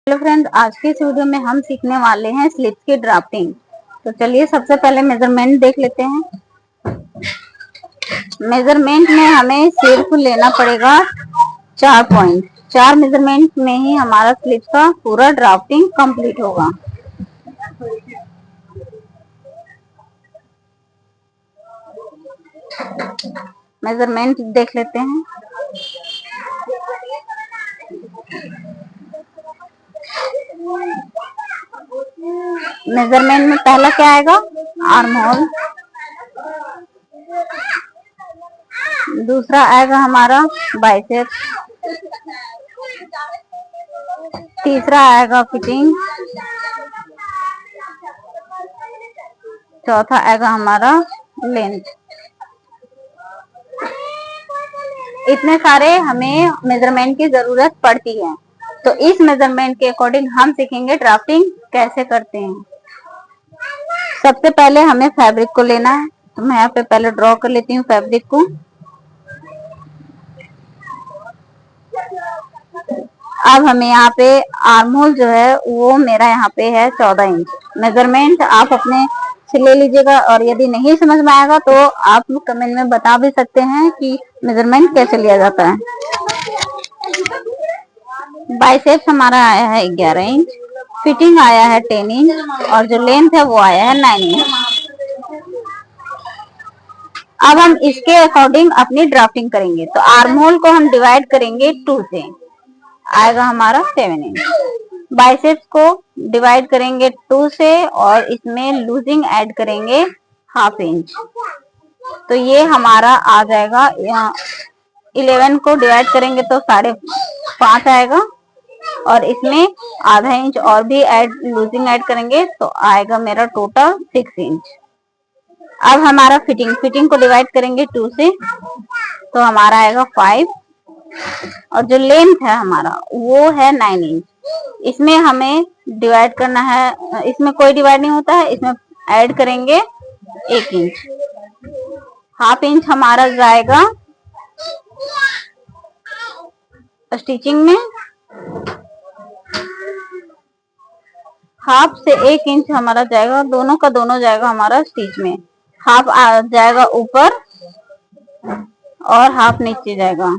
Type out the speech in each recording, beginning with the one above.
Hello friends, आज की इस वीडियो में हम सीखने वाले हैं स्लिप्स की ड्राफ्टिंग। तो चलिए सबसे पहले मेजरमेंट देख लेते हैं। मेजरमेंट में हमें सिर्फ लेना पड़ेगा 4 पॉइंट। 4 मेजरमेंट में ही हमारा स्लिप्स का पूरा ड्राफ्टिंग कंप्लीट होगा। मेजरमेंट देख लेते हैं। मेजरमेंट में पहला क्या आएगा? Arm hole. दूसरा आएगा हमारा बाइसेप। तीसरा आएगा फिटिंग। चौथा आएगा हमारा लेंथ। इतने सारे हमें मेजरमेंट की जरूरत पड़ती है। तो इस मेजरमेंट के अकॉर्डिंग हम सीखेंगे ड्राफ्टिंग कैसे करते हैं। सबसे पहले हमें फैब्रिक को लेना है। तो मैं यहाँ पे पहले ड्रॉ कर लेती हूँ फैब्रिक को। अब हमें यहाँ पे आर्म होल जो है वो मेरा यहाँ पे है 14 इंच। मेजरमेंट आप अपने से ले लीजिएगा, और यदि नहीं समझ में आएगा तो आप कमेंट में बता भी सकते हैं कि मेजरमेंट कैसे लिया जाता है। बाइसेप्स हमारा आया है 11 इंच, फिटिंग आया है 10 इंच, और जो लेंथ है वो आया है 9 इंच। अब हम इसके अकॉर्डिंग अपनी ड्राफ्टिंग करेंगे। तो आर्म होल को हम डिवाइड करेंगे 2 से, आएगा हमारा 7 इंच। बाइसेप्स को डिवाइड करेंगे 2 से, और इसमें लूजिंग ऐड करेंगे ½ इंच। तो ये हमारा आ जाएगा 11 को डिवाइड करेंगे तो 5.5 आएगा, और इसमें ½ इंच और भी लूजिंग ऐड करेंगे तो आएगा मेरा टोटल 6 इंच। अब हमारा फिटिंग को डिवाइड करेंगे 2 से, तो हमारा आएगा 5, और जो लेंथ है हमारा वो है 9 इंच। इसमें हमें डिवाइड करना है, इसमें कोई डिवाइड नहीं होता है, इसमें ऐड करेंगे 1 इंच। ½ इंच हमारा जाएगा स्टिचिंग में। ½ से 1 इंच हमारा जाएगा, दोनों का दोनों जाएगा हमारा स्टिच में। ½ जाएगा ऊपर और ½ नीचे जाएगा।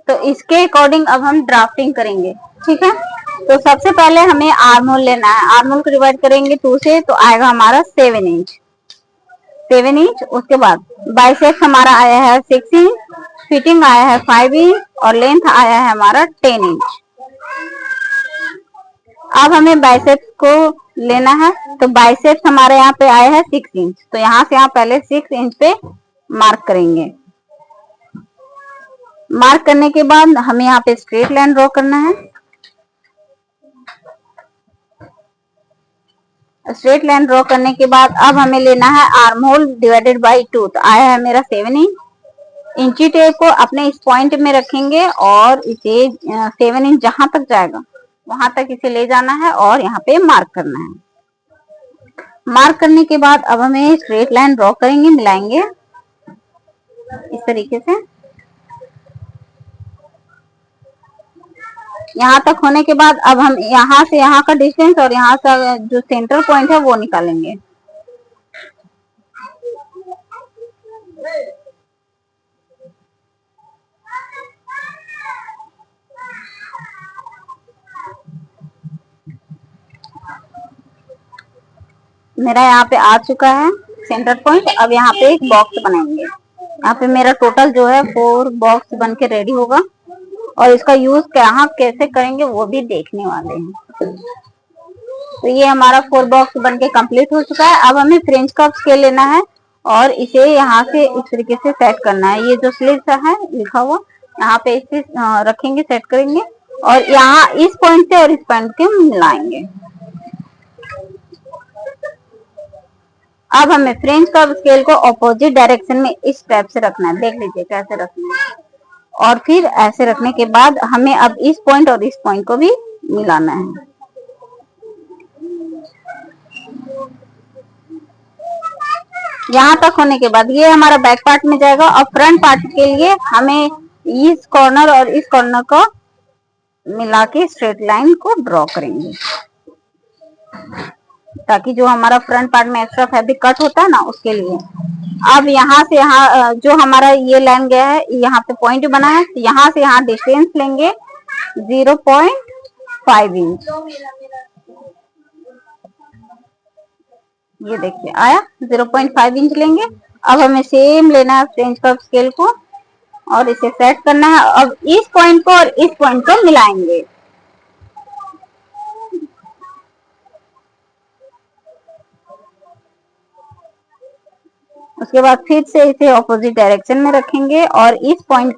तो इसके अकॉर्डिंग अब हम ड्राफ्टिंग करेंगे, ठीक है। तो सबसे पहले हमें आर्म होल लेना है। आर्म होल को डिवाइड करेंगे 2 से, तो आएगा हमारा 7 इंच। उसके बाद बाइसेप्स हमारा आया है 6 इंच, फिटिंग आया है 5 इंच, और लेंथ आया है हमारा 10 इंच। अब हमें बाइसेप्स को लेना है। तो बाइसेप्स हमारे यहाँ पे आया है 6 इंच, तो यहाँ से आप पहले 6 इंच पे मार्क करेंगे। मार्क करने के बाद हमें यहाँ पे स्ट्रेट लाइन ड्रॉ करना है। स्ट्रेट लाइन ड्रॉ करने के बाद अब हमें लेना है आर्म होल डिवाइडेड बाई 2। तो आया है मेरा 7 इंच। इंची टेप को अपने इस पॉइंट में रखेंगे, और इसे 7 इंच जहां तक जाएगा वहां तक इसे ले जाना है, और यहाँ पे मार्क करना है। मार्क करने के बाद अब हमें स्ट्रेट लाइन ड्रॉ करेंगे, मिलाएंगे इस तरीके से। यहाँ तक होने के बाद अब हम यहाँ से यहाँ का डिस्टेंस और यहाँ से जो सेंटर पॉइंट है वो निकालेंगे। मेरा यहाँ पे आ चुका है सेंटर पॉइंट। अब यहाँ पे एक बॉक्स बनाएंगे। यहाँ पे मेरा टोटल जो है 4 बॉक्स बन के रेडी होगा, और इसका यूज कहाँ कैसे करेंगे वो भी देखने वाले हैं। तो ये हमारा 4 बॉक्स बन के कंप्लीट हो चुका है। अब हमें फ्रेंच कर्व स्केल लेना है, और इसे यहाँ से इस तरीके से सेट करना है। ये जो स्लिट है लिखा हुआ, यहाँ पे इसे रखेंगे, सेट करेंगे, और यहाँ इस पॉइंट से और इस पॉइंट के मिलाएंगे। अब हमें फ्रेंच कर्व स्केल को ऑपोजिट डायरेक्शन में इस टाइप से रखना है। देख लीजिए कैसे रखना है, और फिर ऐसे रखने के बाद हमें अब इस पॉइंट और इस पॉइंट को भी मिलाना है। यहाँ तक होने के बाद ये हमारा बैक पार्ट में जाएगा, और फ्रंट पार्ट के लिए हमें इस कॉर्नर और इस कॉर्नर को मिला के स्ट्रेट लाइन को ड्रॉ करेंगे, ताकि जो हमारा फ्रंट पार्ट में एक्स्ट्रा फैब्रिक कट होता है ना, उसके लिए। अब यहाँ से यहाँ जो हमारा ये लाइन गया है, यहाँ पे पॉइंट बना है, तो यहाँ से यहाँ डिस्टेंस लेंगे 0.5 इंच। ये देखिए आया 0.5 इंच लेंगे। अब हमें सेम लेना है फ्रेंच कर्व स्केल को और इसे सेट करना है। अब इस पॉइंट को और इस पॉइंट को मिलाएंगे। उसके बाद फिर से इसे ऑपोजिट डायरेक्शन में रखेंगे और इस पॉइंट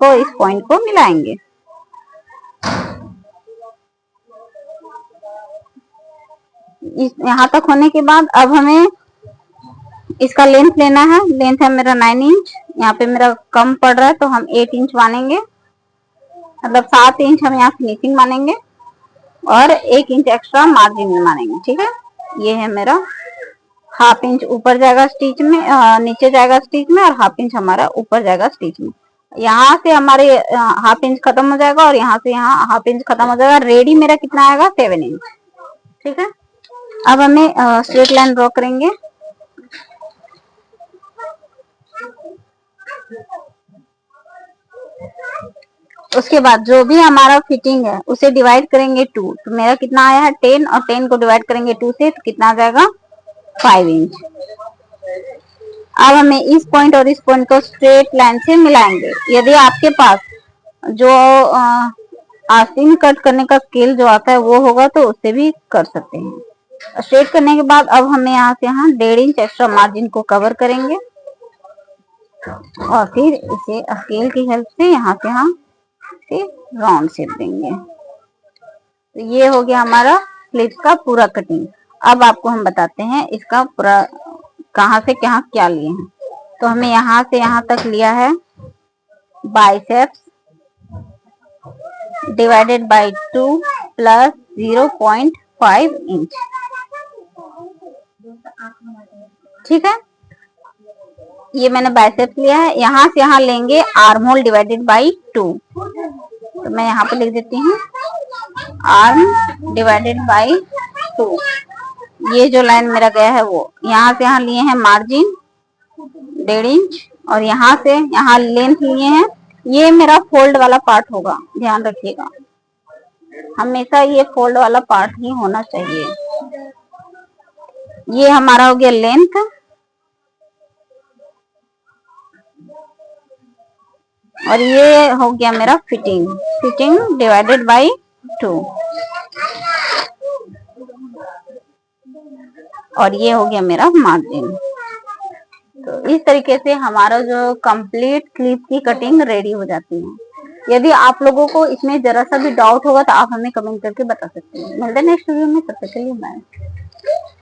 को मिलाएंगे। यहाँ तक होने के बाद अब हमें इसका लेंथ लेना है। लेंथ है मेरा 9 इंच। यहाँ पे मेरा कम पड़ रहा है तो हम 8 इंच मानेंगे, मतलब 7 इंच हम यहाँ फिनिशिंग मानेंगे और 1 इंच एक्स्ट्रा मार्जिन में मानेंगे। ठीक है, ये है मेरा हाफ इंच ऊपर जाएगा स्टिच में, नीचे जाएगा स्टिच में, और हाफ इंच हमारा ऊपर जाएगा स्टिच में। यहाँ से हमारे हाफ इंच खत्म हो जाएगा और यहाँ से यहाँ हाफ इंच खत्म हो जाएगा। रेडी मेरा कितना आएगा 7 इंच। ठीक है, अब हमें स्ट्रेट लाइन ड्रॉ करेंगे। उसके बाद जो भी हमारा फिटिंग है उसे डिवाइड करेंगे 2। तो मेरा कितना आया है 10, और 10 को डिवाइड करेंगे 2 से, तो कितना आ जाएगा 5 इंच। अब हमें इस पॉइंट और इस पॉइंट को स्ट्रेट लाइन से मिलाएंगे। यदि आपके पास जो आस्तीन कट करने का स्केल जो आता है वो होगा तो उससे भी कर सकते हैं। स्ट्रेट करने के बाद अब हमें यहाँ से यहाँ 1.5 इंच एक्स्ट्रा मार्जिन को कवर करेंगे और फिर इसे स्केल की हेल्प से यहाँ से यहाँ से राउंड शेप देंगे। तो ये हो गया हमारा स्लीव्स का पूरा कटिंग। अब आपको हम बताते हैं इसका पूरा कहाँ से कहाँ क्या लिए हैं। तो हमें यहाँ से यहाँ तक लिया है biceps divided by 2 plus 0.5 inch. ठीक है, ये मैंने बाइसेप्स लिया है। यहाँ से यहाँ लेंगे आर्म होल डिवाइडेड बाय 2। तो मैं यहाँ पे लिख देती हूँ आर्म डिवाइडेड बाय 2। ये जो लाइन मेरा गया है वो यहाँ से यहाँ लिए हैं मार्जिन 1.5 इंच और यहाँ से यहाँ लेंथ लिए हैं। ये मेरा फोल्ड वाला पार्ट होगा, ध्यान रखिएगा, हमेशा ये फोल्ड वाला पार्ट ही होना चाहिए। ये हमारा हो गया लेंथ और ये हो गया मेरा फिटिंग डिवाइडेड बाय 2 और ये हो गया मेरा मार्जिन। तो इस तरीके से हमारा जो कंप्लीट स्लीव की कटिंग रेडी हो जाती है। यदि आप लोगों को इसमें जरा सा भी डाउट होगा तो आप हमें कमेंट करके बता सकते हैं। मिलते हैं नेक्स्ट वीडियो में, तब तक के लिए बाय।